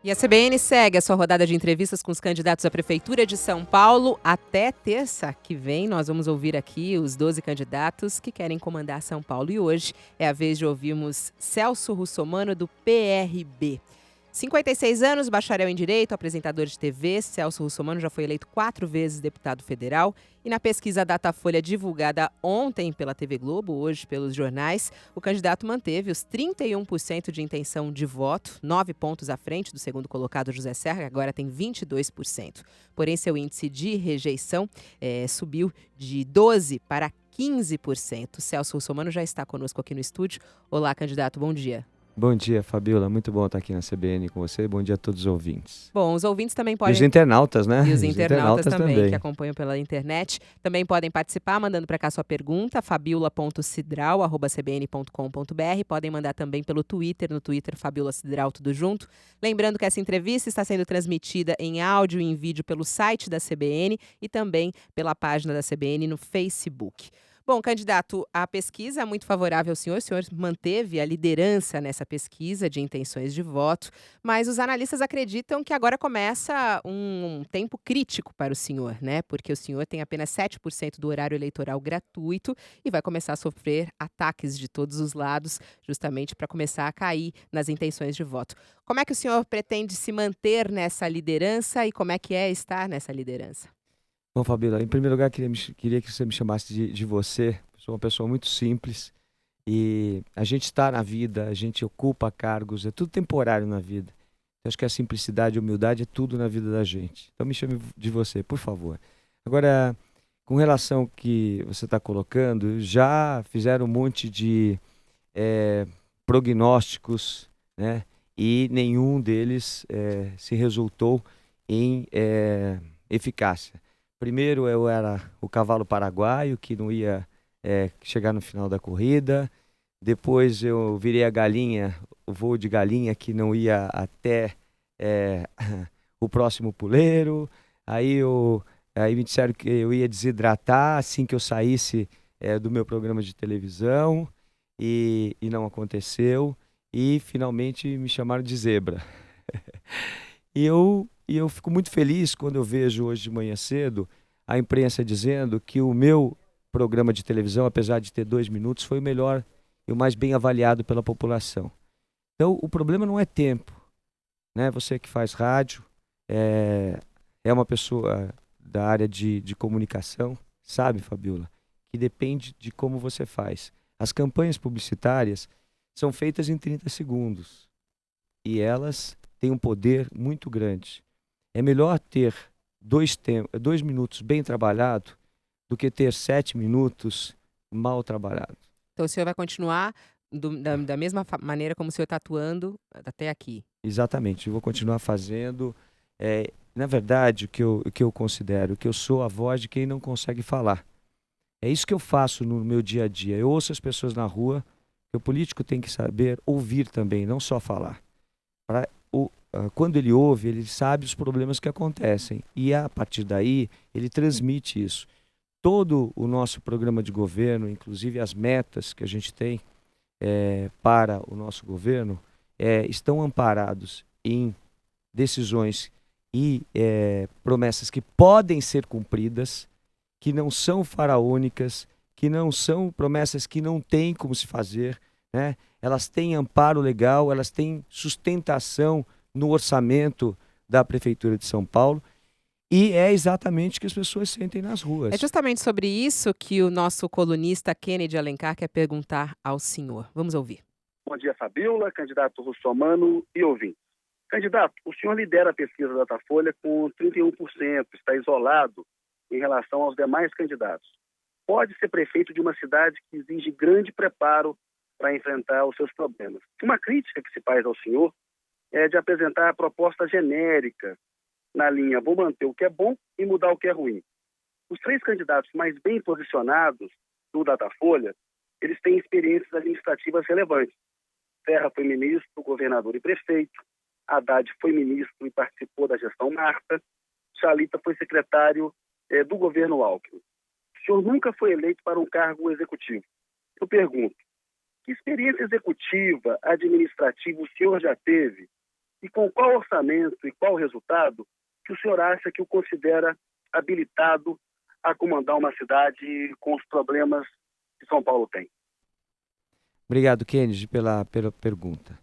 E a CBN segue a sua rodada de entrevistas com os candidatos à Prefeitura de São Paulo. Até terça que vem, nós vamos ouvir aqui os 12 candidatos que querem comandar São Paulo. E hoje é a vez de ouvirmos Celso Russomano, do PRB. 56 anos, bacharel em Direito, apresentador de TV, Celso Russomano já foi eleito 4 vezes deputado federal. E na pesquisa Datafolha divulgada ontem pela TV Globo, hoje pelos jornais, o candidato manteve os 31% de intenção de voto, 9 pontos à frente do segundo colocado José Serra, que agora tem 22%. Porém, seu índice de rejeição subiu de 12% para 15%. Celso Russomano já está conosco aqui no estúdio. Olá, candidato, bom dia. Bom dia, Fabiola. Muito bom estar aqui na CBN com você. Bom dia a todos os ouvintes. Bom, os ouvintes também E podem... os internautas, né? E os internautas também, que acompanham pela internet. Também podem participar mandando para cá sua pergunta, fabiola.cidral@cbn.com.br. Podem mandar também pelo Twitter, no Twitter Fabiola Cidral, tudo junto. Lembrando que essa entrevista está sendo transmitida em áudio e em vídeo pelo site da CBN e também pela página da CBN no Facebook. Bom, candidato, a pesquisa é muito favorável ao senhor. O senhor manteve a liderança nessa pesquisa de intenções de voto, mas os analistas acreditam que agora começa um tempo crítico para o senhor, né? Porque o senhor tem apenas 7% do horário eleitoral gratuito e vai começar a sofrer ataques de todos os lados, justamente para começar a cair nas intenções de voto. Como é que o senhor pretende se manter nessa liderança e como é que é estar nessa liderança? Bom, Fabiola, em primeiro lugar, queria que você me chamasse de você. Sou uma pessoa muito simples e a gente está na vida, a gente ocupa cargos, é tudo temporário na vida. Eu acho que a simplicidade e a humildade é tudo na vida da gente. Então me chame de você, por favor. Agora, com relação ao que você está colocando, já fizeram um monte de prognósticos, né? E nenhum deles se resultou em eficácia. Primeiro eu era o cavalo paraguaio, que não ia chegar no final da corrida. Depois eu virei a galinha, o voo de galinha, que não ia até o próximo puleiro. Aí me disseram que eu ia desidratar assim que eu saísse do meu programa de televisão, e não aconteceu. E finalmente me chamaram de zebra. E eu fico muito feliz quando eu vejo hoje de manhã cedo a imprensa dizendo que o meu programa de televisão, apesar de ter 2 minutos, foi o melhor e o mais bem avaliado pela população. Então, o problema não é tempo, né? Você que faz rádio, é uma pessoa da área de comunicação, sabe, Fabiola, que depende de como você faz. As campanhas publicitárias são feitas em 30 segundos e elas têm um poder muito grande. É melhor ter 2 minutos bem trabalhado do que ter 7 minutos mal trabalhado. Então o senhor vai continuar da mesma maneira como o senhor está atuando até aqui? Exatamente, eu vou continuar fazendo. Na verdade, o que eu considero que eu sou a voz de quem não consegue falar. É isso que eu faço no meu dia a dia. Eu ouço as pessoas na rua, que o político tem que saber ouvir também, não só falar. Quando ele ouve, ele sabe os problemas que acontecem e a partir daí ele transmite isso. Todo o nosso programa de governo, inclusive as metas que a gente tem para o nosso governo, estão amparados em decisões e promessas que podem ser cumpridas, que não são faraônicas, que não são promessas que não tem como se fazer, né? Elas têm amparo legal, elas têm sustentação no orçamento da Prefeitura de São Paulo, e é exatamente o que as pessoas sentem nas ruas. É justamente sobre isso que o nosso colunista Kennedy Alencar quer perguntar ao senhor. Vamos ouvir. Bom dia, Fabiola, candidato Russomano e ouvinte. Candidato, o senhor lidera a pesquisa Datafolha com 31%, está isolado em relação aos demais candidatos. Pode ser prefeito de uma cidade que exige grande preparo para enfrentar os seus problemas. Uma crítica que se faz ao senhor é de apresentar a proposta genérica na linha vou manter o que é bom e mudar o que é ruim. Os 3 candidatos mais bem posicionados do Datafolha, eles têm experiências administrativas relevantes. Serra foi ministro, governador e prefeito. Haddad foi ministro e participou da gestão Marta. Chalita foi secretário do governo Alckmin. O senhor nunca foi eleito para um cargo executivo. Eu pergunto, que experiência executiva, administrativa o senhor já teve E com qual orçamento e qual resultado que o senhor acha que o considera habilitado a comandar uma cidade com os problemas que São Paulo tem? Obrigado, Kennedy, pela pergunta.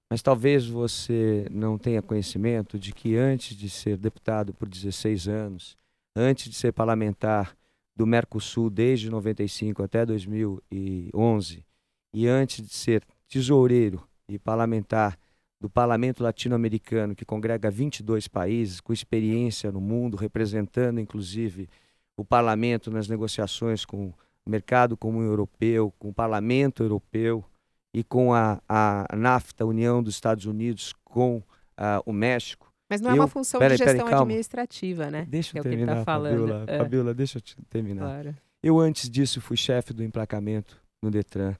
Mas talvez você não tenha conhecimento de que antes de ser deputado por 16 anos, antes de ser parlamentar do Mercosul desde 95 até 2011, e antes de ser tesoureiro e parlamentar do Parlamento Latino-Americano, que congrega 22 países, com experiência no mundo, representando inclusive o parlamento nas negociações com o mercado comum europeu, com o parlamento europeu e com a NAFTA, União dos Estados Unidos, com o México. Mas não é uma função de gestão administrativa, né? Deixa eu que terminar, é o que ele tá falando. Fabiola, deixa eu terminar. Claro. Eu, antes disso, fui chefe do emplacamento no Detran.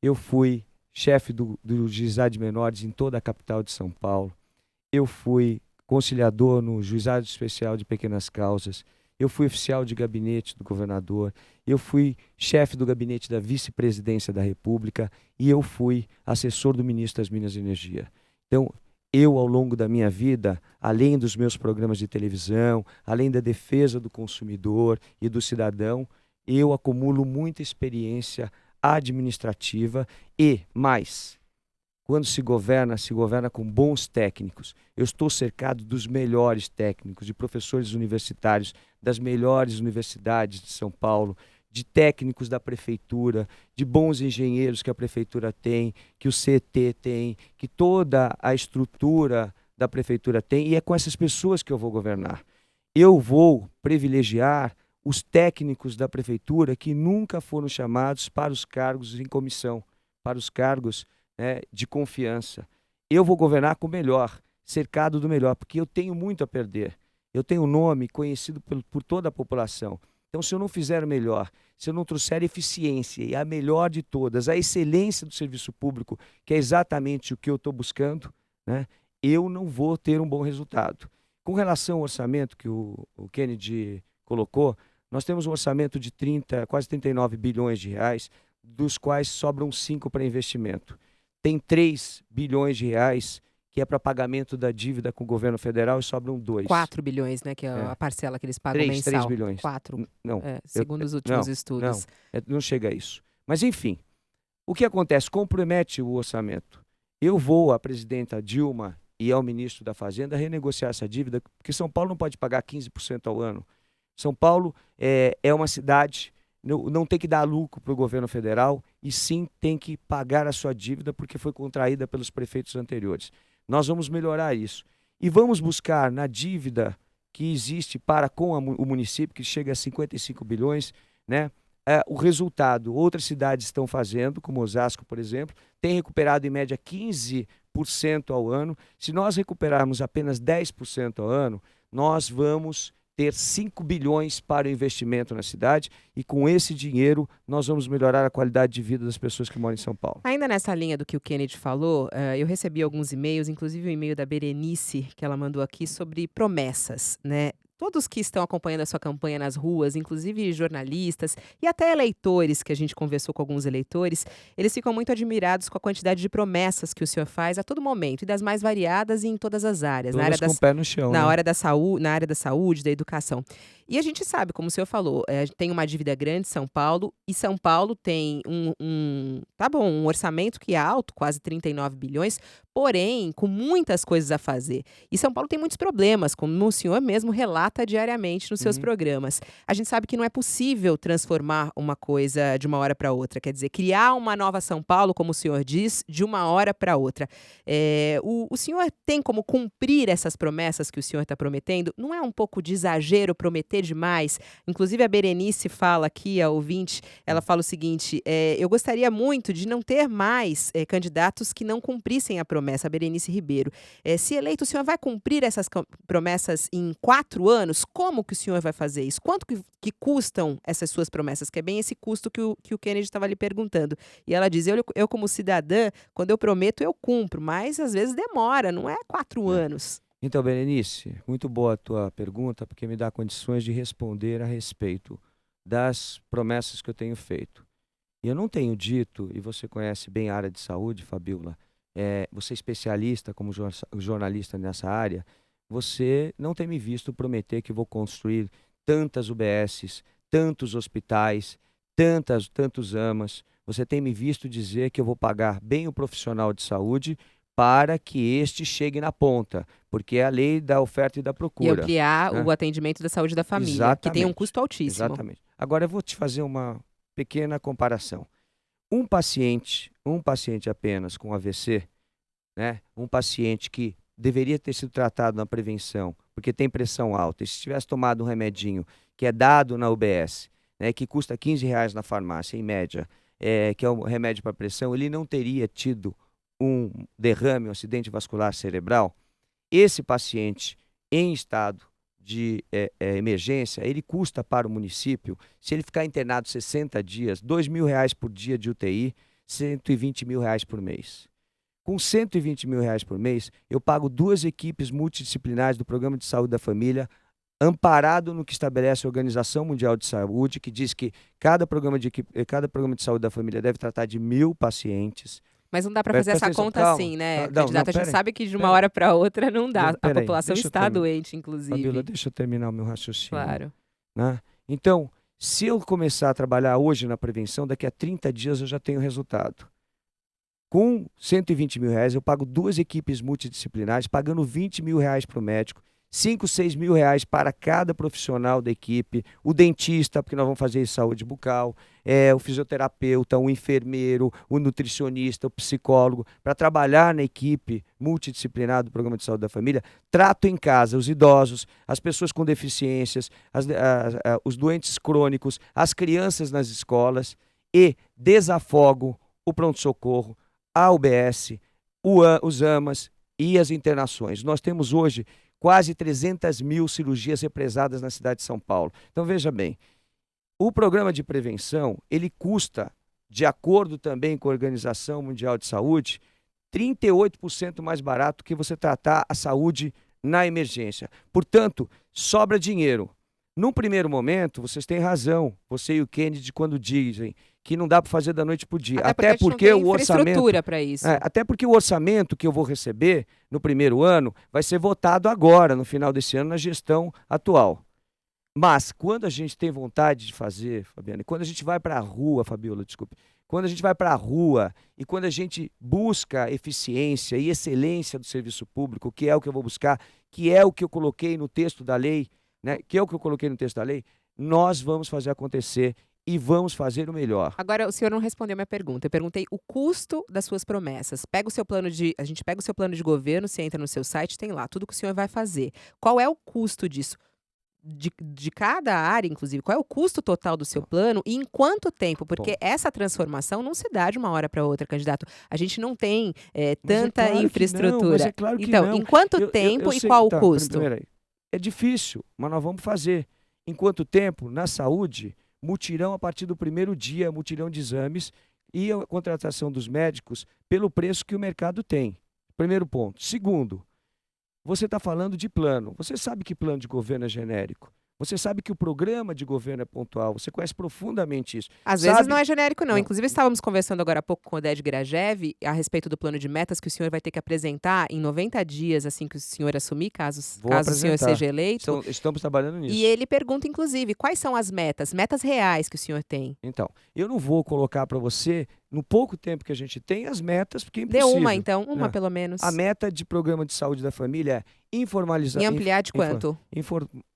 Eu fui chefe do juizado de menores em toda a capital de São Paulo. Eu fui conciliador no Juizado Especial de Pequenas Causas. Eu fui oficial de gabinete do governador. Eu fui chefe do gabinete da vice-presidência da República. E eu fui assessor do ministro das Minas e Energia. Então, eu, ao longo da minha vida, além dos meus programas de televisão, além da defesa do consumidor e do cidadão, eu acumulo muita experiência administrativa e, mais, quando se governa com bons técnicos. Eu estou cercado dos melhores técnicos, de professores universitários das melhores universidades de São Paulo, de técnicos da prefeitura, de bons engenheiros que a prefeitura tem, que o CT tem, que toda a estrutura da prefeitura tem, e é com essas pessoas que eu vou governar. Eu vou privilegiar os técnicos da prefeitura que nunca foram chamados para os cargos em comissão, para os cargos, né, de confiança. Eu vou governar com o melhor, cercado do melhor, porque eu tenho muito a perder. Eu tenho um nome conhecido por toda a população. Então, se eu não fizer o melhor, se eu não trouxer eficiência e a melhor de todas, a excelência do serviço público, que é exatamente o que eu estou buscando, né, eu não vou ter um bom resultado. Com relação ao orçamento que o Kennedy colocou, nós temos um orçamento de quase 39 bilhões de reais, dos quais sobram 5 para investimento. Tem 3 bilhões de reais que é para pagamento da dívida com o governo federal e sobram 2. 4 bilhões, né? Que é a parcela que eles pagam mensal. 3 bilhões. 4. Não. Segundo os últimos estudos. Não chega a isso. Mas, enfim, o que acontece? Compromete o orçamento. Eu vou à presidenta Dilma e ao ministro da Fazenda renegociar essa dívida, porque São Paulo não pode pagar 15% ao ano. São Paulo é uma cidade, não tem que dar lucro para o governo federal, e sim tem que pagar a sua dívida porque foi contraída pelos prefeitos anteriores. Nós vamos melhorar isso. E vamos buscar na dívida que existe para com o município, que chega a 55 bilhões, né, o resultado. Outras cidades estão fazendo, como Osasco, por exemplo, tem recuperado em média 15% ao ano. Se nós recuperarmos apenas 10% ao ano, nós vamos ter 5 bilhões para o investimento na cidade, e com esse dinheiro nós vamos melhorar a qualidade de vida das pessoas que moram em São Paulo. Ainda nessa linha do que o Kennedy falou, eu recebi alguns e-mails, inclusive o e-mail da Berenice, que ela mandou aqui, sobre promessas, né? Todos que estão acompanhando a sua campanha nas ruas, inclusive jornalistas e até eleitores, que a gente conversou com alguns eleitores, eles ficam muito admirados com a quantidade de promessas que o senhor faz a todo momento, e das mais variadas e em todas as áreas. Todas com o pé no chão, na né? Na área da saúde, da educação. E a gente sabe, como o senhor falou, tem uma dívida grande, São Paulo, e São Paulo tem um orçamento que é alto, quase 39 bilhões, porém, com muitas coisas a fazer. E São Paulo tem muitos problemas, como o senhor mesmo relata diariamente nos seus programas. A gente sabe que não é possível transformar uma coisa de uma hora para outra, quer dizer, criar uma nova São Paulo, como o senhor diz, de uma hora para outra. O senhor tem como cumprir essas promessas que o senhor está prometendo? Não é um pouco de exagero prometer demais? Inclusive a Berenice fala aqui, a ouvinte, ela fala o seguinte, eu gostaria muito de não ter mais candidatos que não cumprissem a promessa, a Berenice Ribeiro. Se eleito, o senhor vai cumprir essas promessas em 4 anos? Como que o senhor vai fazer isso? Quanto que custam essas suas promessas? Que é bem esse custo que o Kennedy estava lhe perguntando. E ela diz, eu como cidadã, quando eu prometo, eu cumpro, mas às vezes demora, não é 4 anos. Então, Berenice, muito boa a tua pergunta, porque me dá condições de responder a respeito das promessas que eu tenho feito. E eu não tenho dito, e você conhece bem a área de saúde, Fabiola, você é especialista como jornalista nessa área, você não tem me visto prometer que vou construir tantas UBSs, tantos hospitais, tantos AMAs. Você tem me visto dizer que eu vou pagar bem o profissional de saúde para que este chegue na ponta, porque é a lei da oferta e da E procura. ampliar Né? o atendimento da saúde da família, que tem um Exatamente, custo altíssimo. exatamente. Agora eu vou te fazer uma pequena comparação. Um paciente apenas com AVC, né? Um paciente que deveria ter sido tratado na prevenção, porque tem pressão alta, e se tivesse tomado um remedinho que é dado na UBS, né, que custa R$ 15 na farmácia, em média, que é um remédio para pressão, ele não teria tido um derrame, um acidente vascular cerebral. Esse paciente em estado de emergência, ele custa para o município, se ele ficar internado 60 dias, R$ 2.000 por dia de UTI, R$ 120.000 por mês. Com R$ 120.000 por mês, eu pago 2 equipes multidisciplinares do Programa de Saúde da Família, amparado no que estabelece a Organização Mundial de Saúde, que diz que cada programa de saúde da família deve tratar de 1.000 pacientes. Mas não dá para fazer essa conta assim, né, candidato? A gente sabe que de uma hora para outra não dá. A população está doente, inclusive. Fabíola, deixa eu terminar o meu raciocínio. Claro. Né? Então, se eu começar a trabalhar hoje na prevenção, daqui a 30 dias eu já tenho resultado. Com R$ 120.000, eu pago 2 equipes multidisciplinares, pagando R$ 20.000 para o médico, R$ 5.000, R$ 6.000 para cada profissional da equipe, o dentista, porque nós vamos fazer saúde bucal, o fisioterapeuta, o enfermeiro, o nutricionista, o psicólogo, para trabalhar na equipe multidisciplinar do Programa de Saúde da Família. Trato em casa os idosos, as pessoas com deficiências, os doentes crônicos, as crianças nas escolas e desafogo o pronto-socorro, a UBS, os AMAs e as internações. Nós temos hoje quase 300.000 cirurgias represadas na cidade de São Paulo. Então, veja bem, o programa de prevenção, ele custa, de acordo também com a Organização Mundial de Saúde, 38% mais barato que você tratar a saúde na emergência. Portanto, sobra dinheiro. Num primeiro momento, vocês têm razão, você e o Kennedy, quando dizem que não dá para fazer da noite para o dia. Até porque o orçamento para isso. Até porque o orçamento que eu vou receber no primeiro ano vai ser votado agora, no final desse ano, na gestão atual. Mas quando a gente tem vontade de fazer, Fabiana, quando a gente vai para a rua, Fabiola, desculpe, quando a gente vai para a rua e quando a gente busca eficiência e excelência do serviço público, que é o que eu vou buscar, que é o que eu coloquei no texto da lei, né, nós vamos fazer acontecer e vamos fazer o melhor. Agora, o senhor não respondeu minha pergunta. Eu perguntei o custo das suas promessas. A gente pega o seu plano de governo, você entra no seu site, tem lá tudo que o senhor vai fazer. Qual é o custo disso? De cada área, inclusive, qual é o custo total do seu plano e em quanto tempo? Porque essa transformação não se dá de uma hora para outra, candidato. A gente não tem tanta infraestrutura. É claro que então, não. Em quanto tempo e qual o custo? É difícil, mas nós vamos fazer. Em quanto tempo? Na saúde, mutirão a partir do primeiro dia, mutirão de exames e a contratação dos médicos pelo preço que o mercado tem. Primeiro ponto. Segundo, você está falando de plano. Você sabe que plano de governo é genérico. Você sabe que o programa de governo é pontual. Você conhece profundamente isso. Às vezes não é genérico, não. Inclusive, estávamos conversando agora há pouco com o Oded Grajev a respeito do plano de metas que o senhor vai ter que apresentar em 90 dias, assim que o senhor assumir, caso o senhor seja eleito. Estamos trabalhando nisso. E ele pergunta, inclusive, quais são as metas reais que o senhor tem? Então, eu não vou colocar para você, no pouco tempo que a gente tem, as metas, porque é impossível. Dê uma, então. Uma, pelo menos. A meta de programa de saúde da família é informalizar... E ampliar de quanto?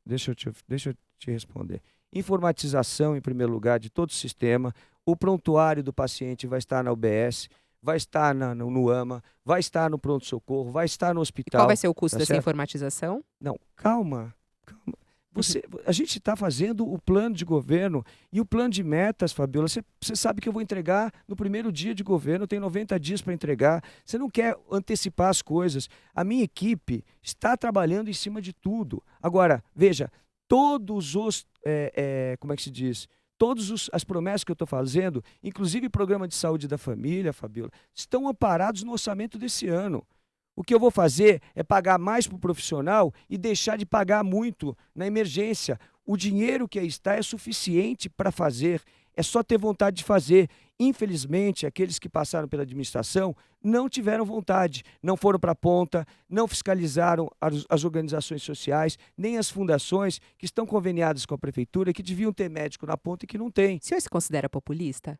Deixa eu te responder. Informatização, em primeiro lugar, de todo o sistema. O prontuário do paciente vai estar na UBS, vai estar no AMA, vai estar no pronto-socorro, vai estar no hospital. E qual vai ser o custo dessa informatização? Não, calma. A gente está fazendo o plano de governo e o plano de metas, Fabiola. Você sabe que eu vou entregar no primeiro dia de governo, tem 90 dias para entregar. Você não quer antecipar as coisas. A minha equipe está trabalhando em cima de tudo. Agora, veja, todos os, todas as promessas que eu estou fazendo, inclusive o programa de saúde da família, Fabiola, estão amparados no orçamento desse ano. O que eu vou fazer é pagar mais para o profissional e deixar de pagar muito na emergência. O dinheiro que aí está é suficiente para fazer É só ter vontade de fazer. Infelizmente, aqueles que passaram pela administração não tiveram vontade, não foram para a ponta, não fiscalizaram as organizações sociais, nem as fundações que estão conveniadas com a prefeitura, que deviam ter médico na ponta e que não tem. O senhor se considera populista?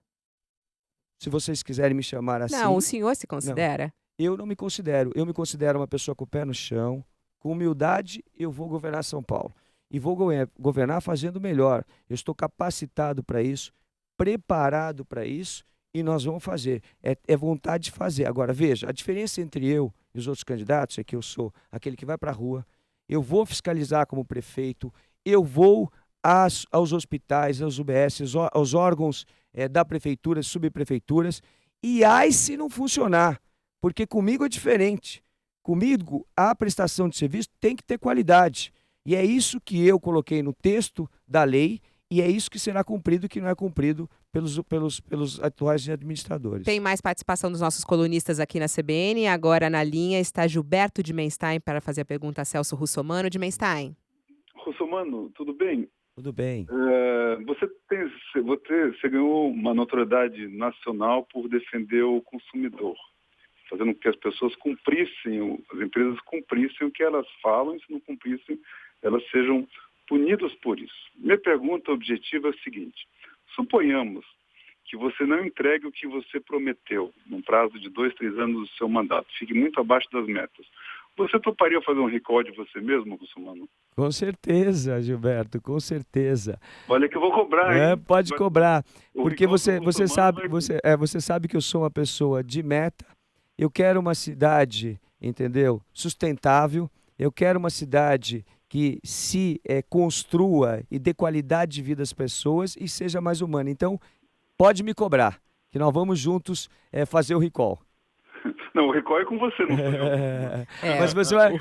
Se vocês quiserem me chamar assim... Não, o senhor se considera? Eu não me considero. Eu me considero uma pessoa com o pé no chão, com humildade. Eu vou governar São Paulo. E vou governar fazendo melhor. Eu estou capacitado para isso, preparado para isso, e nós vamos fazer. É vontade de fazer. Agora, veja, a diferença entre eu e os outros candidatos é que eu sou aquele que vai para a rua, eu vou fiscalizar como prefeito, eu vou aos hospitais, aos UBS, aos órgãos da prefeitura, subprefeituras, e ai se não funcionar, porque comigo é diferente. Comigo, a prestação de serviço tem que ter qualidade. E é isso que eu coloquei no texto da lei, e é isso que será cumprido e que não é cumprido pelos atuais administradores. Tem mais participação dos nossos colunistas aqui na CBN. Agora na linha está Gilberto de Menstein para fazer a pergunta a Celso Russomano. De Menstein. Russomano, tudo bem? Tudo bem. Você ganhou uma notoriedade nacional por defender o consumidor, fazendo com que as pessoas as empresas cumprissem o que elas falam, e se não cumprissem, elas sejam punidas por isso. Minha pergunta objetiva é a seguinte: suponhamos que você não entregue o que você prometeu num prazo de 2, 3 anos do seu mandato, fique muito abaixo das metas. Você toparia fazer um recall de você mesmo, Russomano? Com certeza, Gilberto, com certeza. Olha que eu vou cobrar, hein? Pode cobrar, porque você sabe que eu sou uma pessoa de meta. Eu quero uma cidade, entendeu? Sustentável. Eu quero uma cidade que se construa e dê qualidade de vida às pessoas e seja mais humana. Então, pode me cobrar, que nós vamos juntos fazer o recall. Não, o recall é com você, não sou eu. Mas você vai... Eu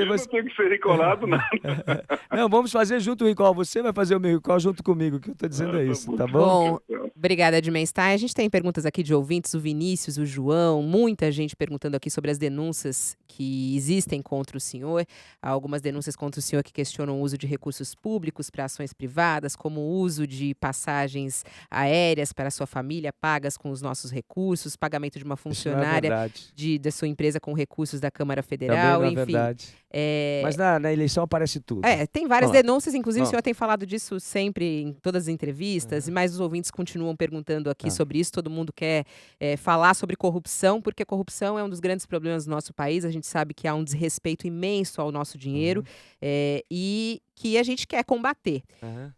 não tenho que ser recolado, nada. Não, vamos fazer junto o recall. Você vai fazer o meu recall junto comigo. O que eu estou dizendo é isso, tá bom? Bom, obrigada, Edmenstein. A gente tem perguntas aqui de ouvintes, o Vinícius, o João, muita gente perguntando aqui sobre as denúncias que existem contra o senhor. Há algumas denúncias contra o senhor que questionam o uso de recursos públicos para ações privadas, como o uso de passagens aéreas para a sua família pagas com os nossos recursos, pagamento de uma funcionária da sua empresa com recursos da Câmara Federal, também não é enfim. Verdade. Mas na eleição aparece tudo. Tem várias denúncias, inclusive o senhor tem falado disso sempre em todas as entrevistas, mas os ouvintes continuam perguntando aqui sobre isso. Todo mundo quer falar sobre corrupção, porque corrupção é um dos grandes problemas do nosso país. A gente sabe que há um desrespeito imenso ao nosso dinheiro e que a gente quer combater.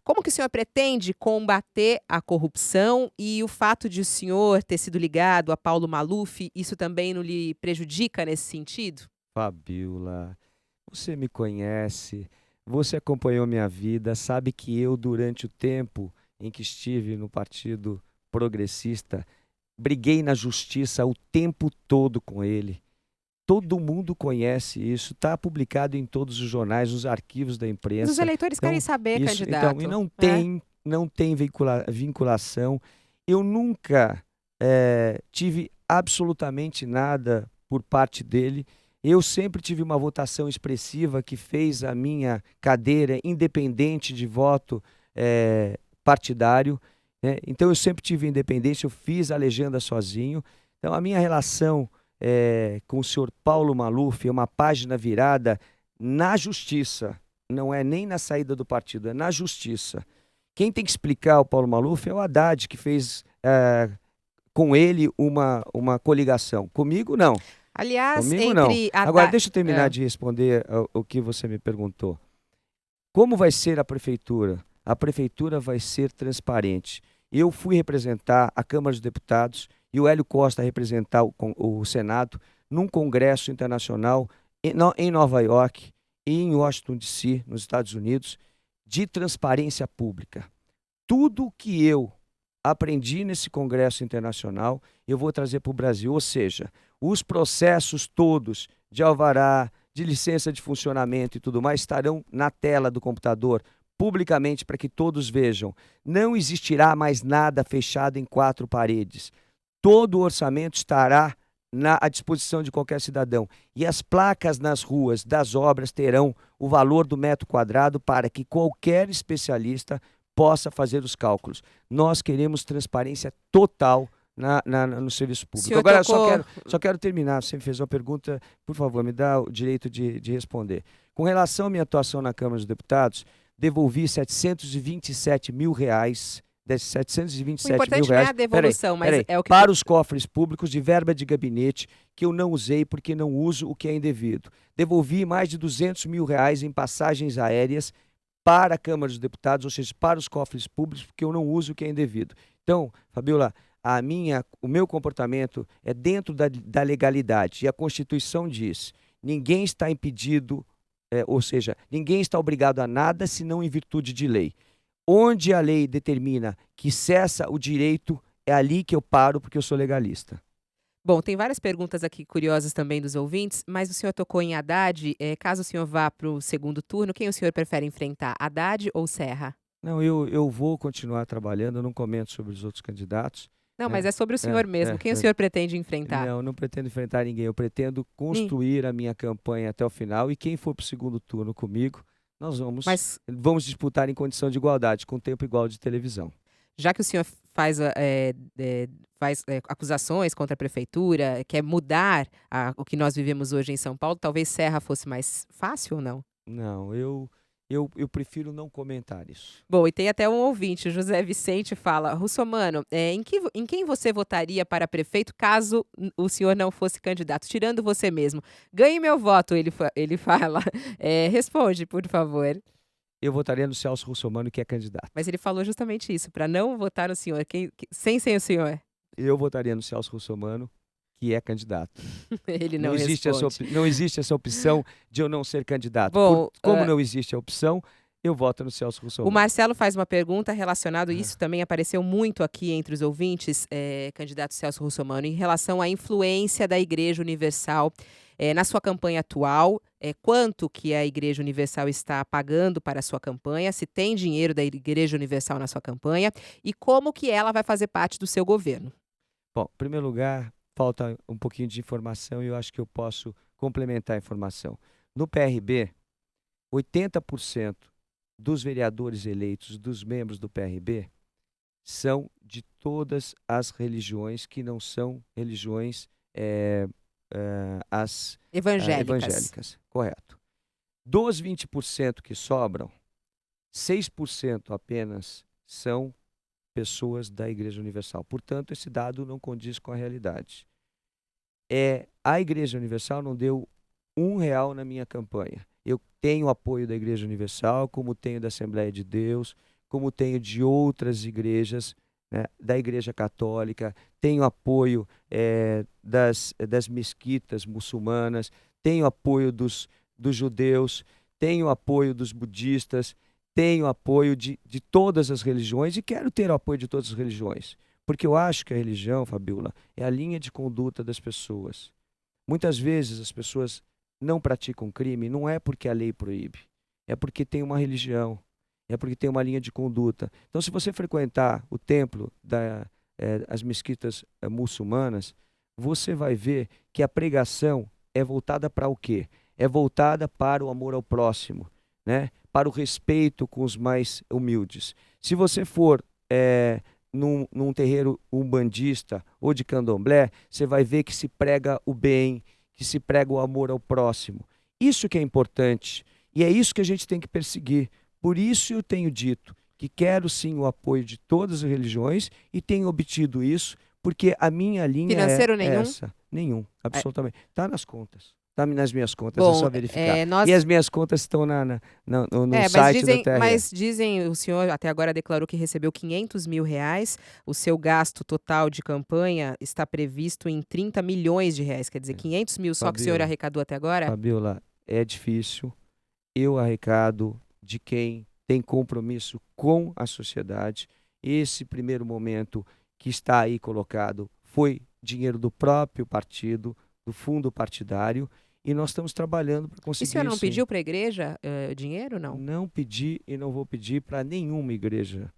Como que o senhor pretende combater a corrupção e o fato de o senhor ter sido ligado a Paulo Maluf, isso também não lhe prejudica nesse sentido? Fabíola, você me conhece, você acompanhou minha vida, sabe que eu, durante o tempo em que estive no Partido Progressista, briguei na justiça o tempo todo com ele. Todo mundo conhece isso, está publicado em todos os jornais, nos arquivos da imprensa. Mas os eleitores querem saber, candidato. Então, e não tem vinculação. Eu nunca tive absolutamente nada por parte dele. Eu sempre tive uma votação expressiva que fez a minha cadeira independente de voto partidário. Então, eu sempre tive independência, eu fiz a legenda sozinho. Então, a minha relação com o senhor Paulo Maluf é uma página virada na justiça. Não é nem na saída do partido, é na justiça. Quem tem que explicar o Paulo Maluf é o Haddad, que fez com ele uma coligação. Comigo, não. Aliás, comigo, não. Agora, deixa eu terminar de responder o que você me perguntou. Como vai ser a prefeitura? A prefeitura vai ser transparente. Eu fui representar a Câmara dos Deputados e o Hélio Costa representar o Senado num congresso internacional em Nova York e em Washington, D.C., nos Estados Unidos, de transparência pública. Tudo que eu aprendi nesse congresso internacional, eu vou trazer para o Brasil. Ou seja, os processos todos de alvará, de licença de funcionamento e tudo mais estarão na tela do computador, publicamente, para que todos vejam. Não existirá mais nada fechado em 4 paredes. Todo o orçamento estará à disposição de qualquer cidadão. E as placas nas ruas das obras terão o valor do metro quadrado para que qualquer especialista possa fazer os cálculos. Nós queremos transparência total no serviço público. Agora, só quero terminar. Você me fez uma pergunta, por favor, me dá o direito de responder. Com relação à minha atuação na Câmara dos Deputados, devolvi R$727 mil. O importante não é a devolução, mas é o que... para os cofres públicos de verba de gabinete que eu não usei porque não uso o que é indevido. Devolvi mais de R$200 mil em passagens aéreas para a Câmara dos Deputados, ou seja, para os cofres públicos, porque eu não uso o que é indevido. Então, Fabiola, o meu comportamento é dentro da legalidade, e a Constituição diz: ninguém está impedido, ou seja, ninguém está obrigado a nada senão em virtude de lei. Onde a lei determina que cessa o direito, é ali que eu paro, porque eu sou legalista. Bom, tem várias perguntas aqui curiosas também dos ouvintes, mas o senhor tocou em Haddad. Caso o senhor vá para o segundo turno, quem o senhor prefere enfrentar, Haddad ou Serra? Não, eu vou continuar trabalhando, eu não comento sobre os outros candidatos. Não, mas é sobre o senhor mesmo. Quem o senhor pretende enfrentar? Não, não pretendo enfrentar ninguém. Eu pretendo construir a minha campanha até o final, e quem for para o segundo turno comigo, nós vamos disputar em condição de igualdade, com tempo igual de televisão. Já que o senhor faz acusações contra a prefeitura, quer mudar o que nós vivemos hoje em São Paulo, talvez Serra fosse mais fácil ou não? Não, eu prefiro não comentar isso. Bom, e tem até um ouvinte, o José Vicente, fala: Russomano, em quem você votaria para prefeito caso o senhor não fosse candidato? Tirando você mesmo. Ganhe meu voto, ele fala. Responde, por favor. Eu votaria no Celso Russomano, que é candidato. Mas ele falou justamente isso, para não votar no senhor, sem o senhor. Eu votaria no Celso Russomano, que é candidato. Ele não responde. Não existe essa opção de eu não ser candidato. Bom, como não existe a opção, eu voto no Celso Russomano. O Marcelo faz uma pergunta relacionada, isso também apareceu muito aqui entre os ouvintes, candidato Celso Russomano, em relação à influência da Igreja Universal na sua campanha atual. Quanto que a Igreja Universal está pagando para a sua campanha, se tem dinheiro da Igreja Universal na sua campanha e como que ela vai fazer parte do seu governo. Bom, em primeiro lugar, falta um pouquinho de informação e eu acho que eu posso complementar a informação. No PRB, 80% dos vereadores eleitos, dos membros do PRB, são de todas as religiões que não são religiões evangélicas. Correto. Dos 20% que sobram, 6% apenas são pessoas da Igreja Universal. Portanto, esse dado não condiz com a realidade. A Igreja Universal não deu R$1 na minha campanha. Eu tenho apoio da Igreja Universal, como tenho da Assembleia de Deus, como tenho de outras igrejas, né, da Igreja Católica, tenho apoio das mesquitas muçulmanas, tenho apoio dos judeus, tenho apoio dos budistas, tenho apoio de todas as religiões e quero ter o apoio de todas as religiões. Porque eu acho que a religião, Fabiola, é a linha de conduta das pessoas. Muitas vezes as pessoas não praticam crime, não é porque a lei proíbe, é porque tem uma religião, é porque tem uma linha de conduta. Então, se você frequentar o templo as mesquitas muçulmanas, você vai ver que a pregação é voltada para o quê? É voltada para o amor ao próximo, né? Para o respeito com os mais humildes. Se você for num terreiro umbandista ou de candomblé, você vai ver que se prega o bem, que se prega o amor ao próximo. Isso que é importante e é isso que a gente tem que perseguir. Por isso eu tenho dito que quero sim o apoio de todas as religiões e tenho obtido isso, porque a minha linha financeiro nenhum? Essa. Nenhum, absolutamente. Está nas contas. Está nas minhas contas, bom, é só verificar. E as minhas contas estão no site do TRE. Mas dizem, o senhor até agora declarou que recebeu R$500 mil. O seu gasto total de campanha está previsto em R$30 milhões. Quer dizer, 500 mil só que o senhor arrecadou até agora? Fabiola, é difícil. Eu arrecado de quem tem compromisso com a sociedade. Esse primeiro momento que está aí colocado foi dinheiro do próprio partido, do fundo partidário, e nós estamos trabalhando para conseguir isso. E o senhor não pediu para a igreja dinheiro, não? Não pedi e não vou pedir para nenhuma igreja,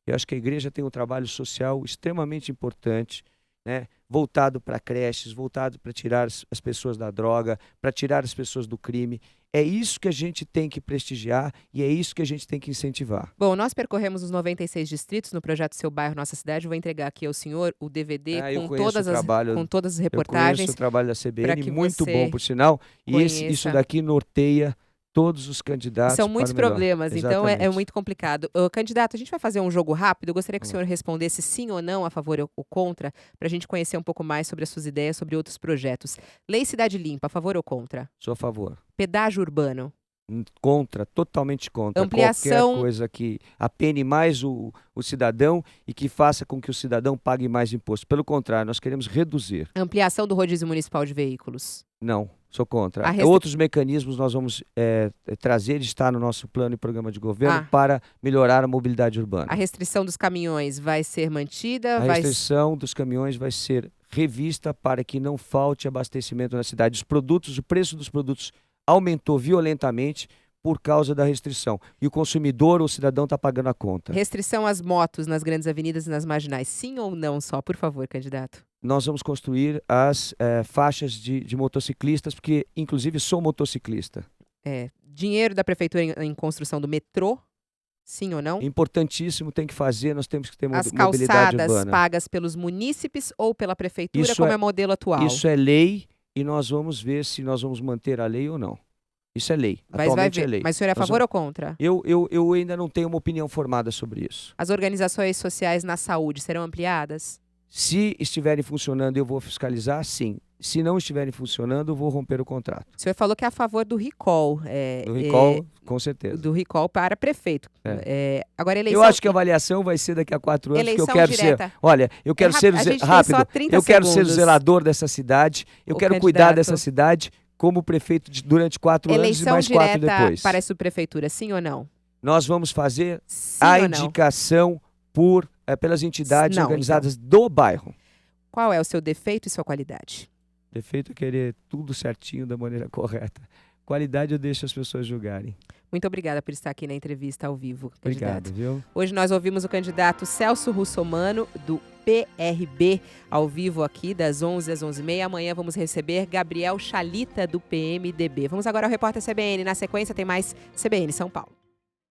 Eu acho que a igreja tem um trabalho social extremamente importante, né, voltado para creches, voltado para tirar as pessoas da droga, para tirar as pessoas do crime. É isso que a gente tem que prestigiar e é isso que a gente tem que incentivar. Bom, nós percorremos os 96 distritos no projeto Seu Bairro, Nossa Cidade. Vou entregar aqui ao senhor o DVD Eu com conheço todas o trabalho, com todas as eu conheço reportagens. o trabalho da pra CBN, que muito você bom, por sinal. E conheça. isso daqui norteia todos os candidatos. São muitos para o melhor. problemas, então é Exatamente. muito complicado. Candidato, a gente vai fazer um jogo rápido. Eu gostaria que o senhor respondesse sim ou não, a favor ou contra, para a gente conhecer um pouco mais sobre as suas ideias, sobre outros projetos. Lei Cidade Limpa, a favor ou contra? Sou a favor. Pedágio urbano. Contra, totalmente contra. Ampliação- Qualquer coisa que apene mais o cidadão e que faça com que o cidadão pague mais imposto. Pelo contrário, nós queremos reduzir. Ampliação do rodízio municipal de veículos. Não, sou contra. A restri- Outros mecanismos nós vamos trazer, está no nosso plano e programa de governo, Ah. para melhorar a mobilidade urbana. A restrição dos caminhões vai ser mantida? A restrição dos caminhões vai ser revista para que não falte abastecimento na cidade. O preço dos produtos aumentou violentamente por causa da restrição. E o consumidor, o cidadão, está pagando a conta. Restrição às motos nas grandes avenidas e nas marginais. Sim ou não só, por favor, candidato? Nós vamos construir as faixas de motociclistas, porque, inclusive, sou motociclista. Dinheiro da prefeitura em construção do metrô? Sim ou não? Importantíssimo, tem que fazer, nós temos que ter As mobilidade calçadas urbana. pagas pelos munícipes ou pela prefeitura, Isso como é- é modelo atual? Isso é lei e nós vamos ver se nós vamos manter a lei ou não. Isso é lei. Mas vai Atualmente ver. é lei. Mas o senhor é a Nós favor ou contra? Eu ainda não tenho uma opinião formada sobre isso. As organizações sociais na saúde serão ampliadas? Se estiverem funcionando, eu vou fiscalizar, sim. Se não estiverem funcionando, eu vou romper o contrato. O senhor falou que é a favor do recall. Do recall, com certeza. Do recall para prefeito. Agora, eleição... Eu acho que a avaliação vai ser daqui a 4 anos, porque eu Eleição quero direta. ser... Olha, eu quero ser... a gente tem Rápido. só 30 Eu quero ser o segundos. zelador dessa cidade. Eu O quero cuidar candidato. dessa cidade como prefeito durante 4 anos e Eleição mais 4 direta depois. para a subprefeitura, sim ou não? Nós vamos fazer Sim a ou não? indicação pelas entidades Não, organizadas do bairro. Qual é o seu defeito e sua qualidade? Defeito é querer tudo certinho da maneira correta. Qualidade eu deixo as pessoas julgarem. Muito obrigada por estar aqui na entrevista ao vivo, candidato. Obrigado, viu? Hoje nós ouvimos o candidato Celso Russomano, do PRB, ao vivo aqui, das 11 às 11h30. Amanhã vamos receber Gabriel Chalita, do PMDB. Vamos agora ao Repórter CBN. Na sequência tem mais CBN São Paulo.